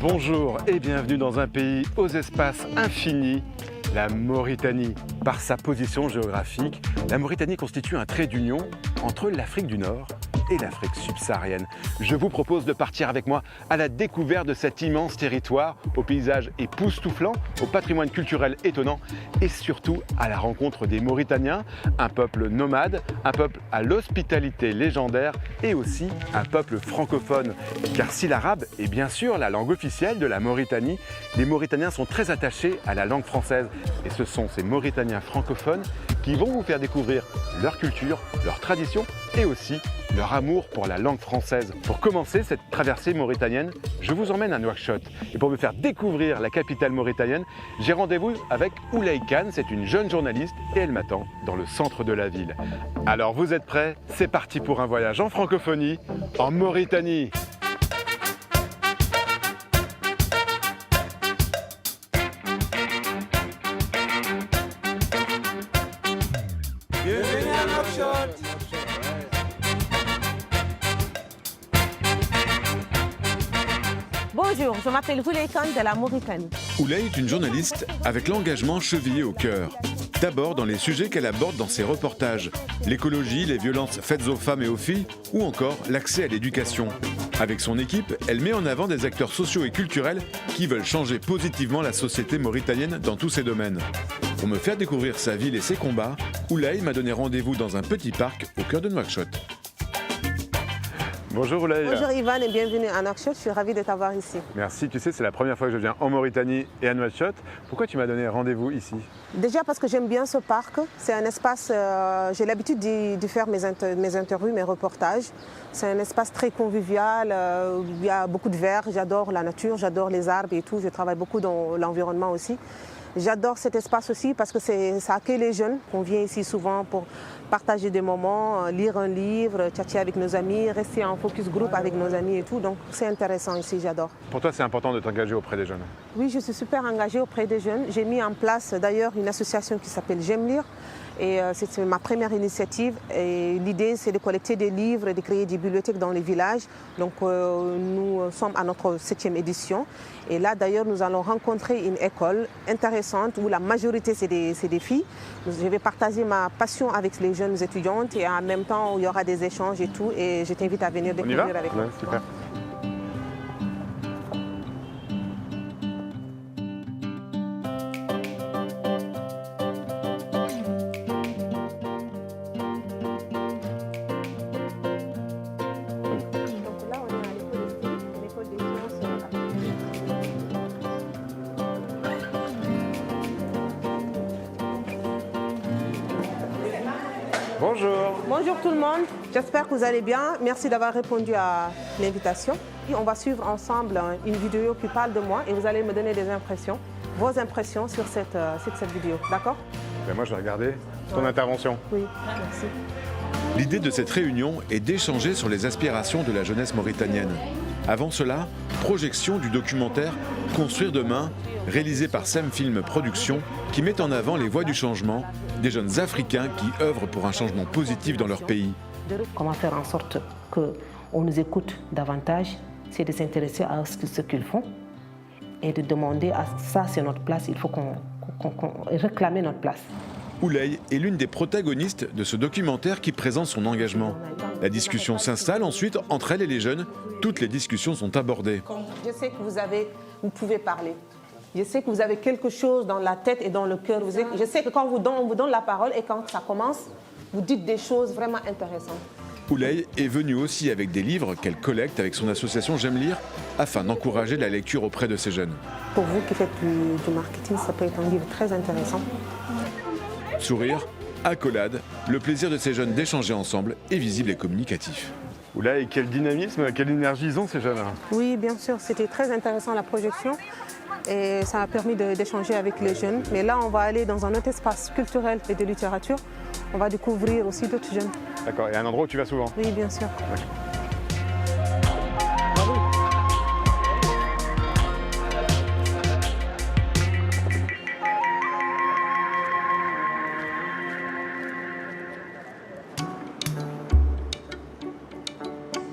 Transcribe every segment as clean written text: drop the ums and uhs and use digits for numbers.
Bonjour et bienvenue dans un pays aux espaces infinis, la Mauritanie. Par sa position géographique, la Mauritanie constitue un trait d'union entre l'Afrique du Nord et l'Afrique subsaharienne. Je vous propose de partir avec moi à la découverte de cet immense territoire, au paysage époustouflant, au patrimoine culturel étonnant et surtout à la rencontre des Mauritaniens, un peuple nomade, un peuple à l'hospitalité légendaire et aussi un peuple francophone. Car si l'arabe est bien sûr la langue officielle de la Mauritanie, les Mauritaniens sont très attachés à la langue française et ce sont ces Mauritaniens francophones qui vont vous faire découvrir leur culture, leurs traditions et aussi leur amour pour la langue française. Pour commencer cette traversée mauritanienne, je vous emmène à Nouakchott. Et pour me faire découvrir la capitale mauritanienne, j'ai rendez-vous avec Oulaye Kane. C'est une jeune journaliste et elle m'attend dans le centre de la ville. Alors vous êtes prêts? C'est parti pour un voyage en francophonie, en Mauritanie. Bienvenue à Nouakchott. Bonjour, je m'appelle Oulaye Kane de la Mauritanie. Oulaye est une journaliste avec l'engagement chevillé au cœur. D'abord dans les sujets qu'elle aborde dans ses reportages, l'écologie, les violences faites aux femmes et aux filles ou encore l'accès à l'éducation. Avec son équipe, elle met en avant des acteurs sociaux et culturels qui veulent changer positivement la société mauritanienne dans tous ces domaines. Pour me faire découvrir sa ville et ses combats, Oulaye m'a donné rendez-vous dans un petit parc au cœur de Nouakchott. Bonjour Oulaye. Bonjour Ivan et bienvenue à Nouakchott, je suis ravie de t'avoir ici. Merci, tu sais c'est la première fois que je viens en Mauritanie et à Nouakchott. Pourquoi tu m'as donné rendez-vous ici? Déjà parce que j'aime bien ce parc, c'est un espace, j'ai l'habitude de faire mes interviews, mes reportages. C'est un espace très convivial, il y a beaucoup de verre, j'adore la nature, j'adore les arbres et tout, je travaille beaucoup dans l'environnement aussi. J'adore cet espace aussi parce que ça accueille les jeunes. On vient ici souvent pour partager des moments, lire un livre, tchatcher avec nos amis, rester en focus group avec nos amis et tout. Donc c'est intéressant ici, j'adore. Pour toi c'est important de t'engager auprès des jeunes? Oui, je suis super engagée auprès des jeunes. J'ai mis en place d'ailleurs une association qui s'appelle J'aime lire. Et c'est ma première initiative. Et l'idée, c'est de collecter des livres et de créer des bibliothèques dans les villages. Donc nous sommes à notre 7e édition. Et là, d'ailleurs, nous allons rencontrer une école intéressante où la majorité, c'est des filles. Je vais partager ma passion avec les jeunes étudiantes et en même temps, il y aura des échanges et tout. Et je t'invite à venir découvrir avec moi. Super. Bonjour. Bonjour tout le monde, j'espère que vous allez bien. Merci d'avoir répondu à l'invitation. On va suivre ensemble une vidéo qui parle de moi et vous allez me donner des impressions, vos impressions sur cette vidéo, d'accord? Ben moi je vais regarder ton intervention. Oui, merci. L'idée de cette réunion est d'échanger sur les aspirations de la jeunesse mauritanienne. Avant cela, projection du documentaire « Construire demain », réalisé par Sem Film Productions, qui met en avant les voies du changement des jeunes Africains qui œuvrent pour un changement positif dans leur pays. Comment faire en sorte qu'on nous écoute davantage, c'est de s'intéresser à ce qu'ils font et de demander à ça, c'est notre place, il faut qu'on réclame notre place. Oulaye est l'une des protagonistes de ce documentaire qui présente son engagement. La discussion s'installe ensuite entre elle et les jeunes. Toutes les discussions sont abordées. Je sais que vous pouvez parler. Je sais que vous avez quelque chose dans la tête et dans le cœur. Je sais que quand on vous donne la parole et quand ça commence, vous dites des choses vraiment intéressantes. Oulaye est venue aussi avec des livres qu'elle collecte avec son association J'aime lire afin d'encourager la lecture auprès de ces jeunes. Pour vous qui faites du marketing, ça peut être un livre très intéressant. Sourire, accolade, le plaisir de ces jeunes d'échanger ensemble est visible et communicatif. Oulaye, quel dynamisme, quelle énergie ils ont ces jeunes? Oui, bien sûr, c'était très intéressant la projection et ça a permis d'échanger avec les jeunes. Mais là, on va aller dans un autre espace culturel et de littérature. On va découvrir aussi d'autres jeunes. D'accord, et un endroit où tu vas souvent? Oui, bien sûr.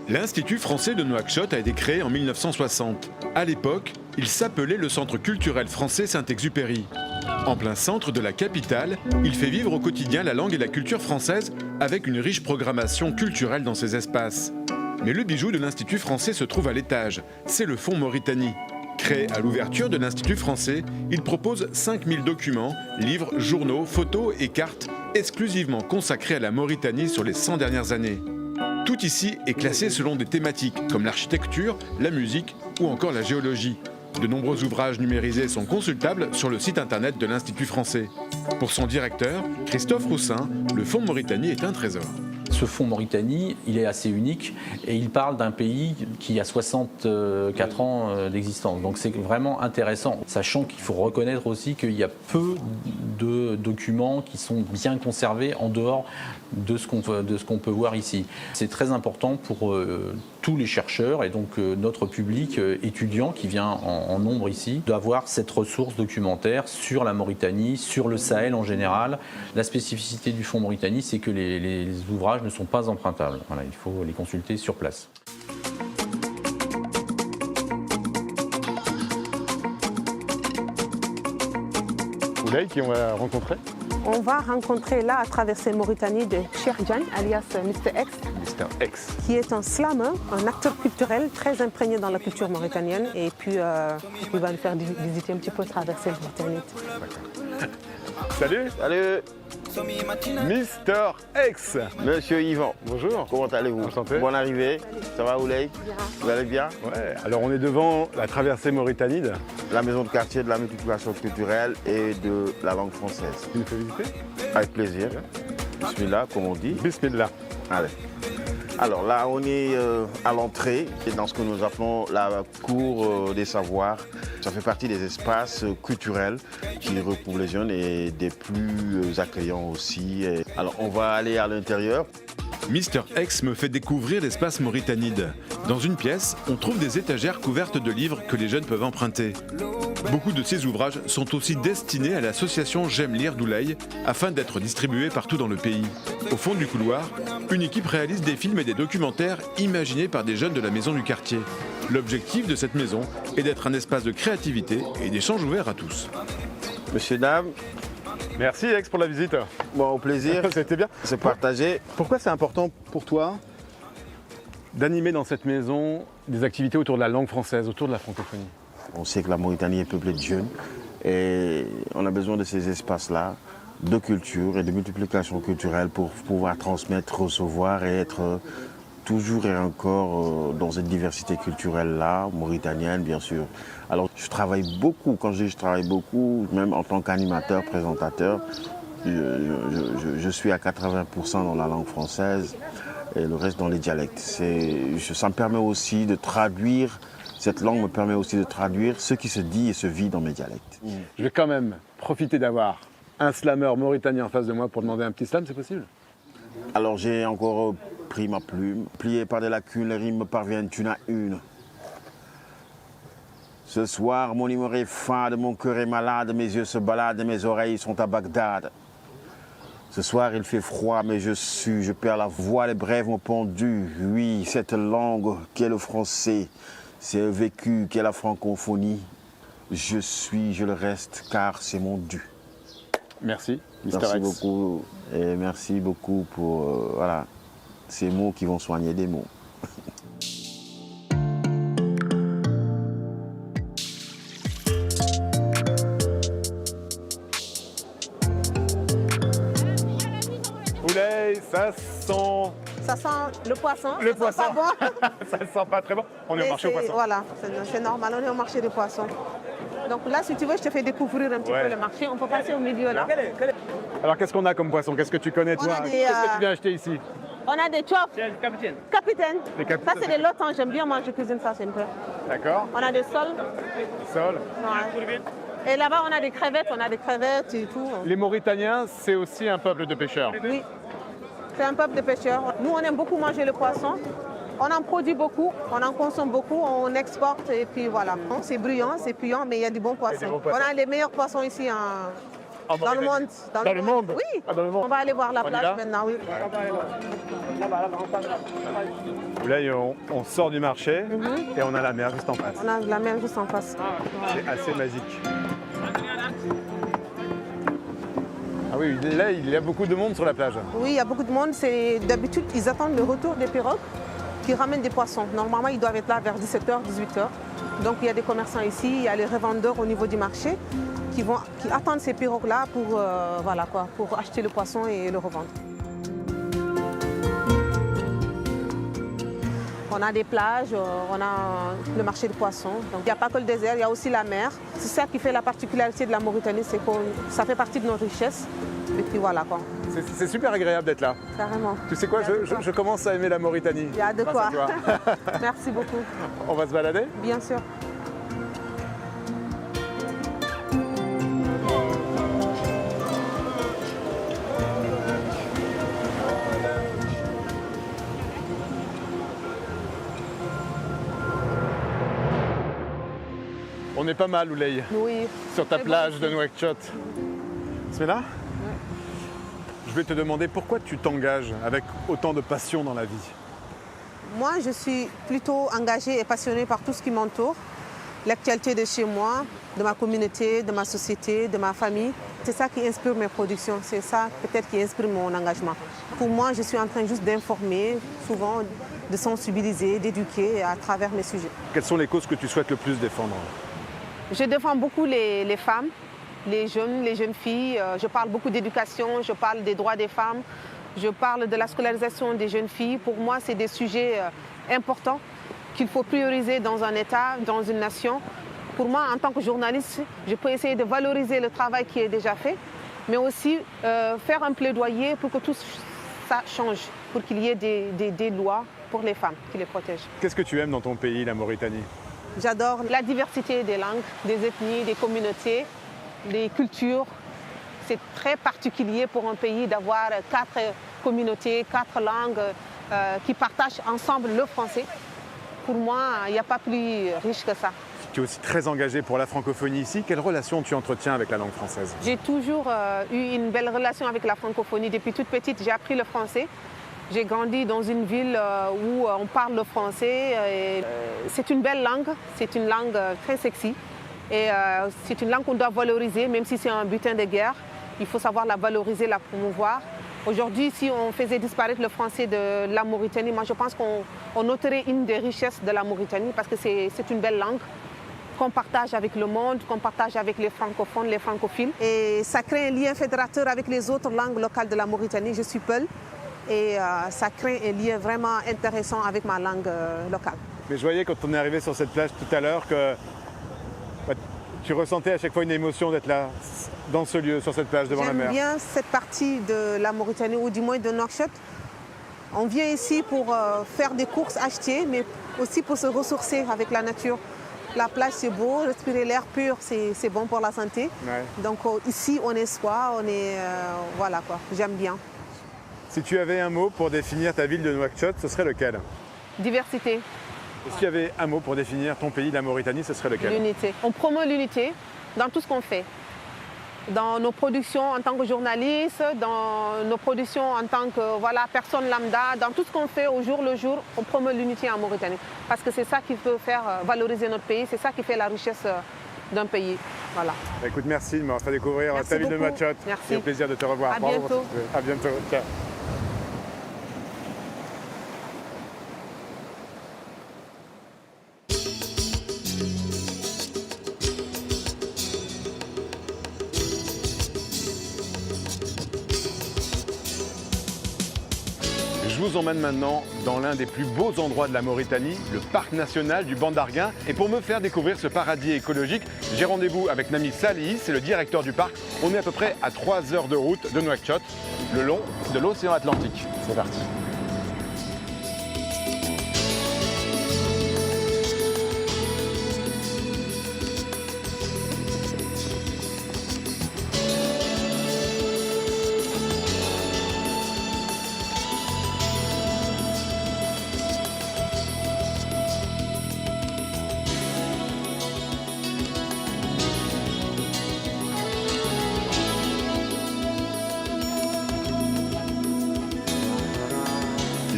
L'Institut français de Nouakchott a été créé en 1960. À l'époque, il s'appelait le Centre culturel français Saint-Exupéry. En plein centre de la capitale, il fait vivre au quotidien la langue et la culture française avec une riche programmation culturelle dans ses espaces. Mais le bijou de l'Institut français se trouve à l'étage, c'est le Fonds Mauritanie. Créé à l'ouverture de l'Institut français, il propose 5000 documents, livres, journaux, photos et cartes exclusivement consacrés à la Mauritanie sur les 100 dernières années. Tout ici est classé selon des thématiques comme l'architecture, la musique ou encore la géologie. De nombreux ouvrages numérisés sont consultables sur le site internet de l'Institut français. Pour son directeur, Christophe Roussin, le Fonds Mauritanie est un trésor. Ce fonds Mauritanie, il est assez unique et il parle d'un pays qui a 64 ans d'existence. Donc c'est vraiment intéressant, sachant qu'il faut reconnaître aussi qu'il y a peu de documents qui sont bien conservés en dehors de ce qu'on peut voir ici. C'est très important pour tous les chercheurs et donc notre public étudiant qui vient en nombre ici, d'avoir cette ressource documentaire sur la Mauritanie, sur le Sahel en général. La spécificité du Fonds Mauritanie, c'est que les ouvrages ne sont pas empruntables. Voilà, il faut les consulter sur place. Oulay, qui on va rencontrer? On va rencontrer là, à traverser Mauritanie, de Cheikh Diagne, alias Mr. X. Mr. X. Qui est un slammer, un acteur culturel très imprégné dans la culture mauritanienne. Et puis, il va nous faire visiter un petit peu, traverser le Mauritanie. Salut. Salut, Mr. X. Monsieur Yvan. Bonjour. Comment allez-vous? Enchanté. Bonne arrivée. Ça va, Oulay? Vous allez bien? Ouais, alors on est devant la traversée mauritanide. La maison de quartier de la multiplication culturelle et de la langue française. Tu nous fais visiter? Avec plaisir. Bismillah, comme on dit. Bismillah. Allez. Alors là, on est à l'entrée, et dans ce que nous appelons la cour des savoirs. Ça fait partie des espaces culturels qui recouvrent les jeunes et des plus accueillants aussi. Alors on va aller à l'intérieur. Mr. X me fait découvrir l'espace mauritanide. Dans une pièce, on trouve des étagères couvertes de livres que les jeunes peuvent emprunter. Beaucoup de ces ouvrages sont aussi destinés à l'association J'aime lire d'Oulay afin d'être distribués partout dans le pays. Au fond du couloir, une équipe réalise des films et des documentaires imaginés par des jeunes de la maison du quartier. L'objectif de cette maison est d'être un espace de créativité et d'échange ouvert à tous. Messieurs, dames, Merci X pour la visite. bon, au plaisir. C'était bien. C'est partagé. Pourquoi c'est important pour toi d'animer dans cette maison des activités autour de la langue française, autour de la francophonie? On sait que la Mauritanie est peuplée de jeunes et on a besoin de ces espaces-là, de culture et de multiplication culturelle pour pouvoir transmettre, recevoir et être toujours et encore dans cette diversité culturelle-là, mauritanienne bien sûr. Alors je travaille beaucoup, quand je dis je travaille beaucoup, même en tant qu'animateur, présentateur, je suis à 80% dans la langue française et le reste dans les dialectes. Ça me permet aussi de traduire, cette langue me permet aussi de traduire ce qui se dit et se vit dans mes dialectes. Je vais quand même profiter d'avoir un slammer mauritanien en face de moi pour demander un petit slam, c'est possible? Alors j'ai encore pris ma plume, plié par des lacunes, les rimes me parviennent une à une. Ce soir, mon humeur est fade, mon cœur est malade, mes yeux se baladent, mes oreilles sont à Bagdad. Ce soir, il fait froid, mais je sue, je perds la voix, les brèves m'ont pendu. Oui, cette langue qu'est le français, c'est un vécu qu'est la francophonie. Je suis, je le reste, car c'est mon dû. Merci, Mr. Merci X. beaucoup, et merci beaucoup pour voilà, ces mots qui vont soigner des mots. Oulay, ça sent... Ça sent le poisson. Le ça poisson. Sent pas bon. ça sent pas très bon. On est au Mais marché aux poissons. Voilà, c'est normal, on est au marché des poissons. Donc là, si tu veux, je te fais découvrir un petit Ouais. peu le marché. On peut passer au milieu là. Alors qu'est-ce qu'on a comme poisson? Qu'est-ce que tu connais toi? On a des, Qu'est-ce que tu viens acheter ici? On a des chops. Capitaine. Capitaine. Des capitaines. Ça, c'est des lotans. J'aime bien manger, je cuisine ça, c'est un peu. D'accord. On a des sols. Sol. Ouais. Et là-bas, on a des crevettes et tout. Les Mauritaniens, c'est aussi un peuple de pêcheurs. Oui. C'est un peuple de pêcheurs. Nous, on aime beaucoup manger le poisson. On en produit beaucoup, on en consomme beaucoup, on exporte et puis voilà. C'est bruyant, c'est puant, mais il y a du bon poisson. On a les meilleurs poissons ici dans le monde. Dans le monde? Oui. Ah, dans le monde. On va aller voir la On y plage va maintenant, oui. Là, on sort du marché et on a la mer juste en face. On a la mer juste en face. C'est assez magique. Ah oui, là, il y a beaucoup de monde sur la plage. Oui, il y a beaucoup de monde. D'habitude, ils attendent le retour des pirogues qui ramènent des poissons. Normalement, ils doivent être là vers 17h, 18h. Donc, il y a des commerçants ici, il y a les revendeurs au niveau du marché qui attendent ces pirogues-là pour acheter le poisson et le revendre. On a des plages, on a le marché de poissons. Donc, il n'y a pas que le désert, il y a aussi la mer. C'est ça qui fait la particularité de la Mauritanie, c'est que ça fait partie de notre richesse. Et puis voilà quoi. C'est super agréable d'être là. Carrément. Tu sais quoi, je commence à aimer la Mauritanie. Il y a de grâce quoi. à toi. Merci beaucoup. On va se balader? Bien sûr. On est pas mal, Ouley, Oui. sur ta Très plage bon de ici. Nouakchott. C'est là? Je vais te demander pourquoi tu t'engages avec autant de passion dans la vie. Moi, je suis plutôt engagée et passionnée par tout ce qui m'entoure. L'actualité de chez moi, de ma communauté, de ma société, de ma famille. C'est ça qui inspire mes productions. C'est ça peut-être qui inspire mon engagement. Pour moi, je suis en train juste d'informer, souvent de sensibiliser, d'éduquer à travers mes sujets. Quelles sont les causes que tu souhaites le plus défendre? Je défends beaucoup les femmes, les jeunes filles. Je parle beaucoup d'éducation, je parle des droits des femmes, je parle de la scolarisation des jeunes filles. Pour moi, c'est des sujets importants qu'il faut prioriser dans un État, dans une nation. Pour moi, en tant que journaliste, je peux essayer de valoriser le travail qui est déjà fait, mais aussi faire un plaidoyer pour que tout ça change, pour qu'il y ait des lois pour les femmes qui les protègent. Qu'est-ce que tu aimes dans ton pays, la Mauritanie? J'adore la diversité des langues, des ethnies, des communautés, des cultures. C'est très particulier pour un pays d'avoir 4 communautés, 4 langues qui partagent ensemble le français. Pour moi, il n'y a pas plus riche que ça. Tu es aussi très engagé pour la francophonie ici. Quelle relation tu entretiens avec la langue française? J'ai toujours eu une belle relation avec la francophonie. Depuis toute petite, j'ai appris le français. J'ai grandi dans une ville où on parle le français. C'est une belle langue, c'est une langue très sexy. Et c'est une langue qu'on doit valoriser, même si c'est un butin de guerre. Il faut savoir la valoriser, la promouvoir. Aujourd'hui, si on faisait disparaître le français de la Mauritanie, moi je pense qu'on ôterait une des richesses de la Mauritanie parce que c'est une belle langue qu'on partage avec le monde, qu'on partage avec les francophones, les francophiles. Et ça crée un lien fédérateur avec les autres langues locales de la Mauritanie. Je suis Peul. Et ça crée un lien vraiment intéressant avec ma langue locale. Mais je voyais quand on est arrivé sur cette plage tout à l'heure que tu ressentais à chaque fois une émotion d'être là, dans ce lieu, sur cette plage devant la mer. J'aime bien cette partie de la Mauritanie, ou du moins de Nouakchott. On vient ici pour faire des courses, acheter, mais aussi pour se ressourcer avec la nature. La plage, c'est beau, respirer l'air pur, c'est bon pour la santé. Ouais. Donc ici, on est soi, on est... voilà quoi, j'aime bien. Si tu avais un mot pour définir ta ville de Nouakchott, ce serait lequel? Diversité, Et si tu avais un mot pour définir ton pays, la Mauritanie, ce serait lequel? l'unité. On promeut l'unité dans tout ce qu'on fait. Dans nos productions en tant que journaliste, dans nos productions en tant que personne lambda, dans tout ce qu'on fait au jour le jour, on promeut l'unité en Mauritanie. Parce que c'est ça qui peut faire valoriser notre pays, c'est ça qui fait la richesse d'un pays. Voilà. Écoute, merci de m'avoir fait découvrir Merci ta ville de beaucoup. Nouakchott. Merci. C'est un plaisir de te revoir. À Bravo. bientôt. À bientôt. Ciao. Je vous emmène maintenant dans l'un des plus beaux endroits de la Mauritanie, le parc national du Ban d'Arguin. Et pour me faire découvrir ce paradis écologique, j'ai rendez-vous avec Nami Salihi, c'est le directeur du parc. On est à peu près à 3 heures de route de Nouakchott, le long de l'océan Atlantique. C'est parti.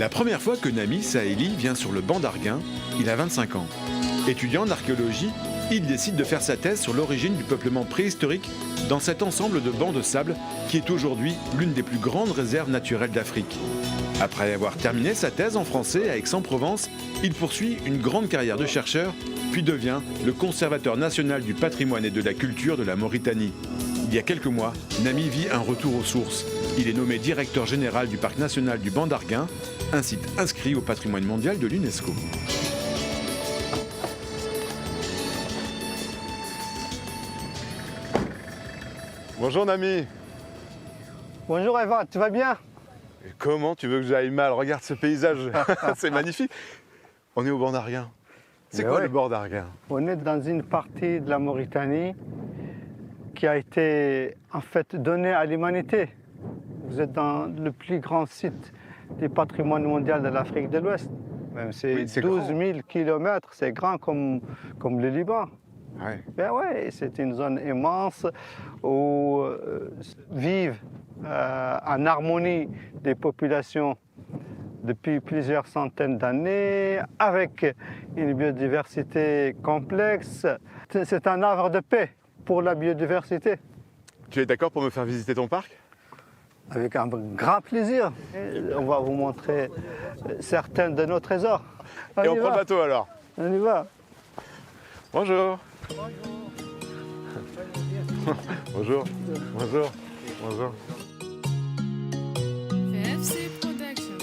La première fois que Nami Saheli vient sur le banc d'Arguin, il a 25 ans. Étudiant en archéologie, il décide de faire sa thèse sur l'origine du peuplement préhistorique dans cet ensemble de bancs de sable qui est aujourd'hui l'une des plus grandes réserves naturelles d'Afrique. Après avoir terminé sa thèse en français à Aix-en-Provence, il poursuit une grande carrière de chercheur, puis devient le conservateur national du patrimoine et de la culture de la Mauritanie. Il y a quelques mois, Nami vit un retour aux sources. Il est nommé directeur général du parc national du banc d'Arguin, un site inscrit au patrimoine mondial de l'UNESCO. Bonjour Nami. Bonjour Eva, tu vas bien? Et comment tu veux que j'aille mal? Regarde ce paysage, c'est magnifique. On est au banc d'Arguin. C'est quoi le banc d'Arguin? On est dans une partie de la Mauritanie qui a été en fait donnée à l'humanité. Vous êtes dans le plus grand site du patrimoine mondial de l'Afrique de l'Ouest. Même c'est 12 000 kilomètres, c'est grand comme le Liban. Ouais. Ben ouais, c'est une zone immense où vivent en harmonie des populations depuis plusieurs centaines d'années, avec une biodiversité complexe. C'est un havre de paix pour la biodiversité. Tu es d'accord pour me faire visiter ton parc? Avec un grand plaisir. On va vous montrer certains de nos trésors. Et on prend le bateau alors? On y va. Bonjour. Bonjour. Bonjour. Bonjour. VFC Production.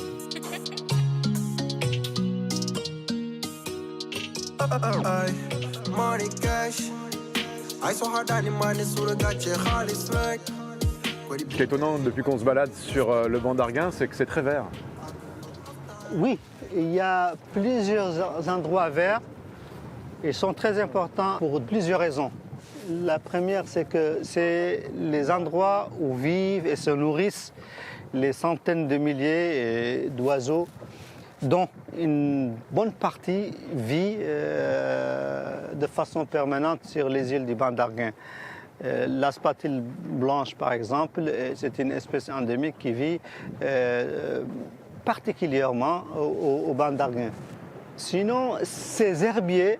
Money cash. I saw her daddy money sur le gâchis Khalis Lake. Ce qui est étonnant depuis qu'on se balade sur le banc d'Arguin, c'est que c'est très vert. Oui, il y a plusieurs endroits verts. Ils sont très importants pour plusieurs raisons. La première, c'est que c'est les endroits où vivent et se nourrissent les centaines de milliers d'oiseaux, dont une bonne partie vit de façon permanente sur les îles du banc d'Arguin. La spatule blanche, par exemple, c'est une espèce endémique qui vit particulièrement au banc d'Arguin. Sinon, ces herbiers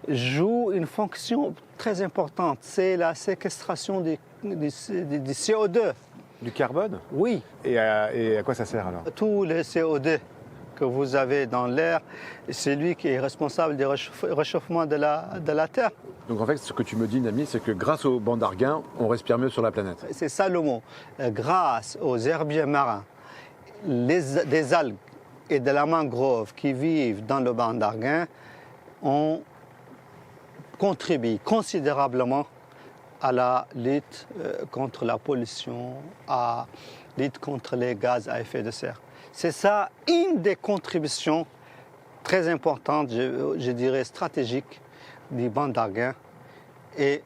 jouent une fonction très importante, c'est la séquestration du CO2. Du carbone? Oui. Et à quoi ça sert alors? Tout le CO2 que vous avez dans l'air, c'est lui qui est responsable du réchauffement de la Terre. Donc en fait, ce que tu me dis, Nami, c'est que grâce au banc d'Arguin, on respire mieux sur la planète. C'est ça le mot. Grâce aux herbiers marins, des algues et de la mangrove qui vivent dans le banc d'Arguin, on contribue considérablement à la lutte contre la pollution, à la lutte contre les gaz à effet de serre. C'est ça une des contributions très importantes, je dirais stratégiques, du banc d'Arguin et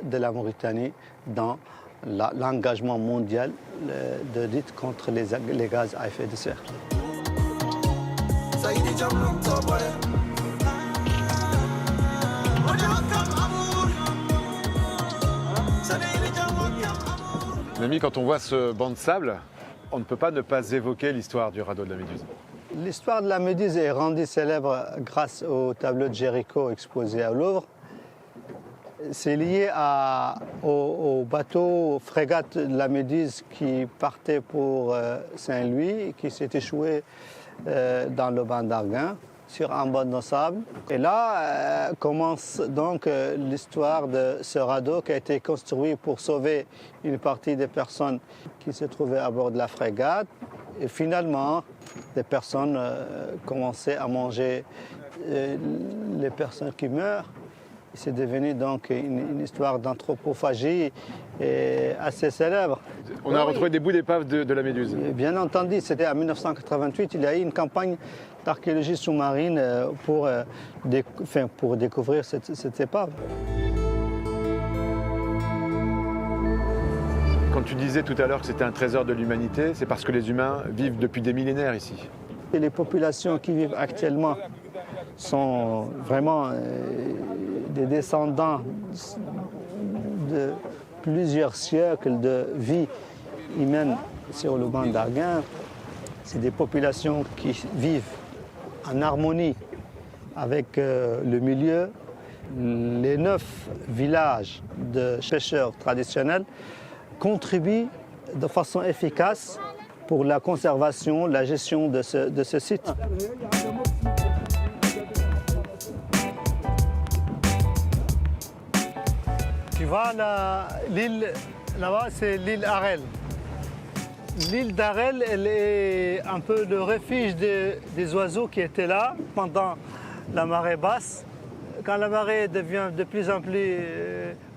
de la Mauritanie dans l'engagement mondial de lutte contre les gaz à effet de serre. Nami, quand on voit ce banc de sable, on ne peut pas ne pas évoquer l'histoire du radeau de la Méduse. L'histoire de la Méduse est rendue célèbre grâce au tableau de Jéricho exposé au Louvre. C'est lié au bateau frégate de la Méduse qui partait pour Saint-Louis, qui s'est échoué dans le banc d'Arguin sur un banc de sable. Et là commence donc l'histoire de ce radeau qui a été construit pour sauver une partie des personnes qui se trouvaient à bord de la frégate. Et finalement, des personnes commençaient à manger les personnes qui meurent. C'est devenu donc une histoire d'anthropophagie assez célèbre. On a retrouvé des bouts d'épave de la Méduse. Bien entendu, c'était en 1988, il y a eu une campagne d'archéologie sous-marine pour découvrir cette épave. Quand tu disais tout à l'heure que c'était un trésor de l'humanité, c'est parce que les humains vivent depuis des millénaires ici. Et les populations qui vivent actuellement sont vraiment des descendants de plusieurs siècles de vie humaine sur le banc d'Arguin. C'est des populations qui vivent en harmonie avec le milieu. Les 9 villages de pêcheurs traditionnels contribuent de façon efficace pour la conservation, la gestion de ce site. Tu vois, l'île là-bas, c'est l'île Arel. L'île d'Arel, elle est un peu le refuge des oiseaux qui étaient là pendant la marée basse. Quand la marée devient de plus en plus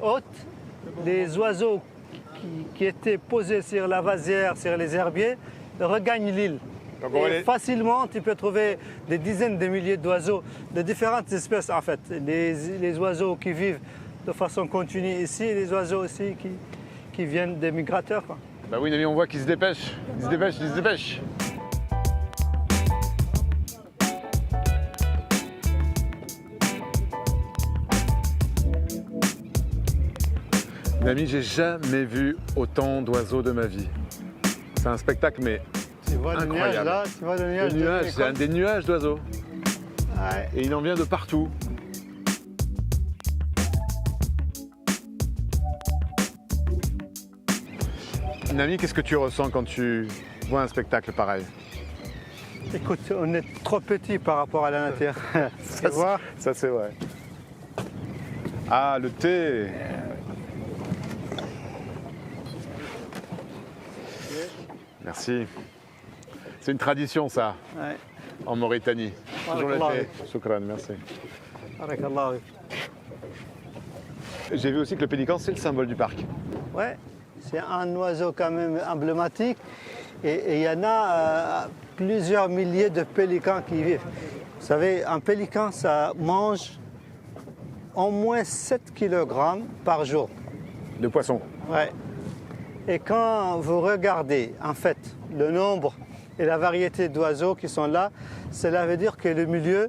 haute, les oiseaux qui étaient posés sur la vasière, sur les herbiers, regagnent l'île. Et facilement, tu peux trouver des dizaines de milliers d'oiseaux de différentes espèces en fait. Les oiseaux qui vivent de façon continue ici et les oiseaux aussi qui viennent des migrateurs, quoi. Bah oui, Nami, on voit qu'ils se dépêchent. Ils se dépêchent, ils se dépêchent. Nami, j'ai jamais vu autant d'oiseaux de ma vie. C'est un spectacle, mais tu vois le nuage là, tu vois le nuage. Le nuage, c'est un des nuages d'oiseaux. Ouais. Et il en vient de partout. Nami, qu'est-ce que tu ressens quand tu vois un spectacle pareil? Écoute, on est trop petit par rapport à la nature. Tu vois? Ça c'est vrai. Ah, le thé. Merci. C'est une tradition ça, Ouais. en Mauritanie. Toujours le thé. Shukran, merci. Barakallah. J'ai vu aussi que le pélican, c'est le symbole du parc. Ouais, c'est un oiseau quand même emblématique. Et il y en a plusieurs milliers de pélicans qui y vivent. Vous savez, un pélican, ça mange au moins 7 kg par jour. De poissons. Ouais. Et quand vous regardez, en fait, le nombre et la variété d'oiseaux qui sont là, cela veut dire que le milieu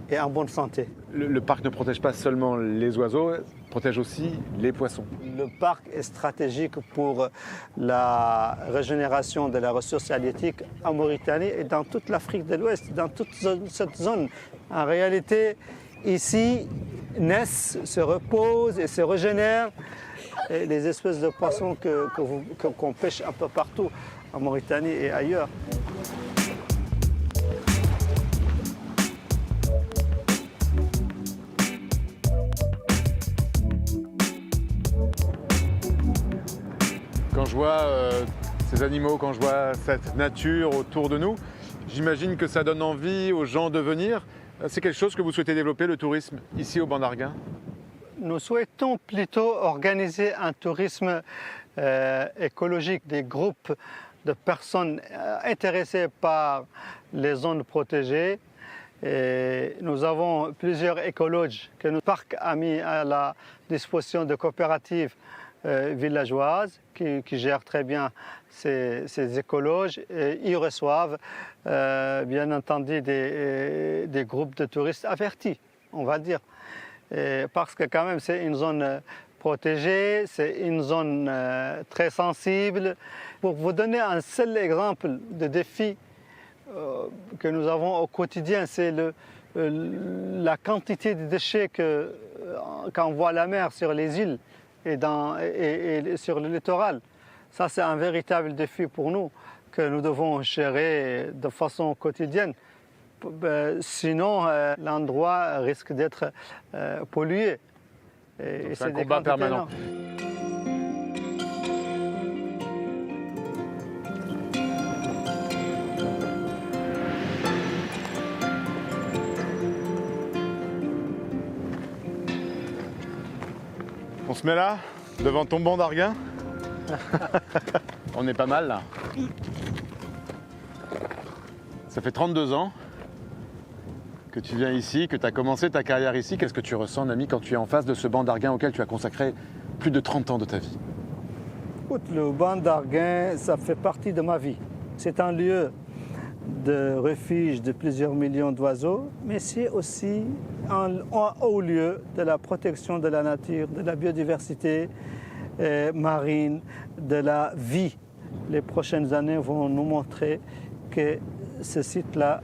est en bonne santé. Le parc ne protège pas seulement les oiseaux, protège aussi les poissons. Le parc est stratégique pour la régénération de la ressource halieutique en Mauritanie et dans toute l'Afrique de l'Ouest, dans toute cette zone. En réalité, ici, naissent, se reposent et se régénèrent les espèces de poissons qu'on pêche un peu partout en Mauritanie et ailleurs. Quand je vois ces animaux, quand je vois cette nature autour de nous, j'imagine que ça donne envie aux gens de venir. C'est quelque chose que vous souhaitez développer, le tourisme, ici au Banc d'Arguin? Nous souhaitons plutôt organiser un tourisme écologique, des groupes de personnes intéressées par les zones protégées. Et nous avons plusieurs écologes que le parc a mis à la disposition de coopératives villageoises qui gèrent très bien ces écologes. Et ils reçoivent bien entendu des groupes de touristes avertis, on va dire. Parce que quand même c'est une zone protégée, c'est une zone très sensible. Pour vous donner un seul exemple de défi que nous avons au quotidien, c'est la quantité de déchets qu'envoie la mer sur les îles et sur le littoral. Ça, c'est un véritable défi pour nous que nous devons gérer de façon quotidienne. Sinon, l'endroit risque d'être pollué. C'est un combat permanent. On se met là, devant ton banc d'Arguin. On est pas mal là. Ça fait 32 ans que tu viens ici, que tu as commencé ta carrière ici. Qu'est-ce que tu ressens, Nami, quand tu es en face de ce banc d'Arguin auquel tu as consacré plus de 30 ans de ta vie? Écoute, le banc d'Arguin, ça fait partie de ma vie. C'est un lieu de refuge de plusieurs millions d'oiseaux, mais c'est aussi un haut lieu de la protection de la nature, de la biodiversité marine, de la vie Les prochaines années vont nous montrer que ce site-là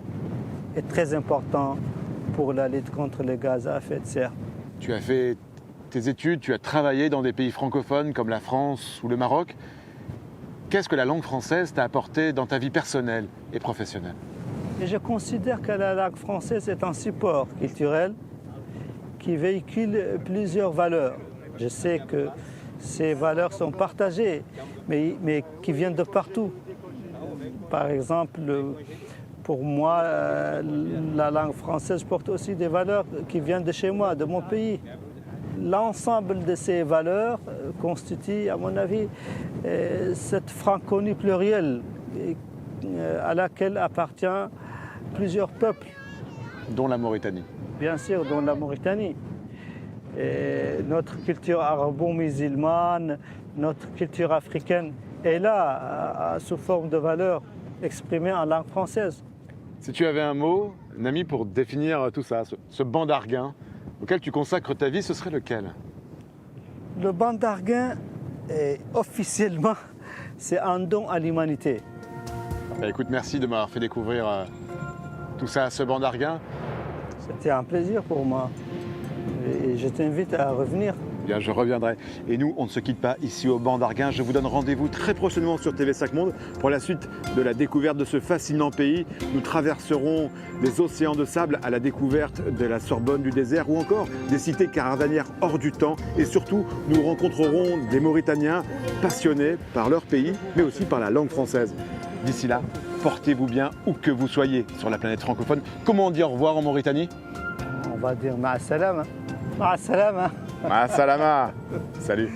est très important pour la lutte contre les gaz à effet de serre. Tu as fait tes études, tu as travaillé dans des pays francophones comme la France ou le Maroc. Qu'est-ce que la langue française t'a apporté dans ta vie personnelle et professionnelle? Et je considère que la langue française est un support culturel qui véhicule plusieurs valeurs. Je sais que ces valeurs sont partagées, mais qui viennent de partout. Par exemple, pour moi, la langue française porte aussi des valeurs qui viennent de chez moi, de mon pays. L'ensemble de ces valeurs constitue, à mon avis, cette francophonie plurielle à laquelle appartiennent plusieurs peuples. Dont la Mauritanie. Bien sûr, dont la Mauritanie. Et notre culture arabo-musulmane, notre culture africaine est là, sous forme de valeurs exprimées en langue française. Si tu avais un mot, Nami, pour définir tout ça, ce banc d'Arguin auquel tu consacres ta vie, ce serait lequel? Le banc d'Arguin, officiellement, c'est un don à l'humanité. Bah, écoute, merci de m'avoir fait découvrir tout ça, ce banc d'Arguin. C'était un plaisir pour moi. Et je t'invite à revenir. Bien, je reviendrai. Et nous, on ne se quitte pas ici au banc d'Arguin. Je vous donne rendez-vous très prochainement sur TV5 Monde pour la suite de la découverte de ce fascinant pays. Nous traverserons des océans de sable à la découverte de la Sorbonne du désert ou encore des cités caravanières hors du temps. Et surtout, nous rencontrerons des Mauritaniens passionnés par leur pays, mais aussi par la langue française. D'ici là, portez-vous bien où que vous soyez sur la planète francophone. Comment on dit au revoir en Mauritanie? On va dire ma salama. Ma salama. Ma salama. Salut.